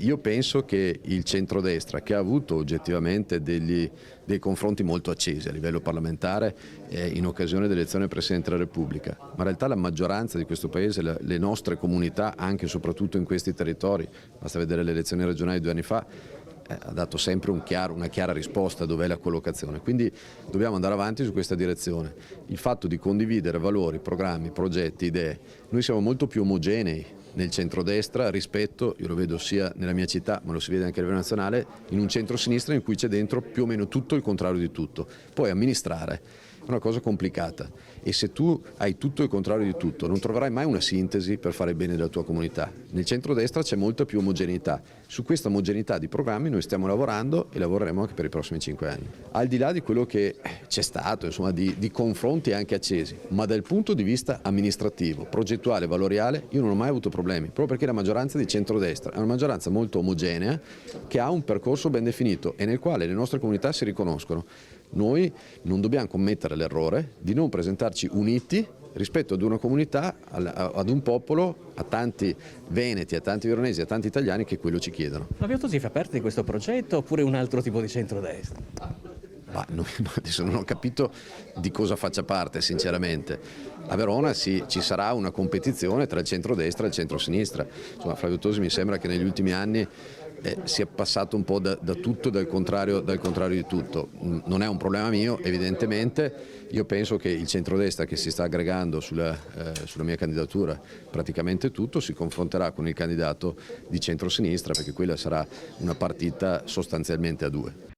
Io penso che il centrodestra, che ha avuto oggettivamente dei confronti molto accesi a livello parlamentare in occasione dell'elezione del Presidente della Repubblica, ma in realtà la maggioranza di questo Paese, le nostre comunità, anche e soprattutto in questi territori, basta vedere le elezioni regionali 2 anni fa, ha dato sempre una chiara risposta a dov'è la collocazione, quindi dobbiamo andare avanti su questa direzione. Il fatto di condividere valori, programmi, progetti, idee, noi siamo molto più omogenei nel centrodestra rispetto, io lo vedo sia nella mia città ma lo si vede anche a livello nazionale, in un centro-sinistra in cui c'è dentro più o meno tutto il contrario di tutto. Poi amministrare è una cosa complicata e se tu hai tutto il contrario di tutto non troverai mai una sintesi per fare il bene della tua comunità. Nel centrodestra c'è molta più omogeneità, su questa omogeneità di programmi noi stiamo lavorando e lavoreremo anche per i prossimi 5 anni. Al di là di quello che c'è stato, insomma, di confronti anche accesi, ma dal punto di vista amministrativo, progettuale, valoriale, io non ho mai avuto problemi, proprio perché la maggioranza di centrodestra è una maggioranza molto omogenea che ha un percorso ben definito e nel quale le nostre comunità si riconoscono. Noi non dobbiamo commettere l'errore di non presentarci uniti rispetto ad una comunità, ad un popolo, a tanti veneti, a tanti veronesi, a tanti italiani che quello ci chiedono. Flavio Tosi fa parte di questo progetto oppure un altro tipo di centrodestra? Adesso non ho capito di cosa faccia parte sinceramente. A Verona ci sarà una competizione tra il centrodestra e il centrosinistra. Insomma, Flavio Tosi mi sembra che negli ultimi anni sia passato un po' da tutto, dal contrario di tutto. Non è un problema mio, evidentemente. Io penso che il centrodestra che si sta aggregando sulla mia candidatura, praticamente tutto, si confronterà con il candidato di centrosinistra perché quella sarà una partita sostanzialmente a due.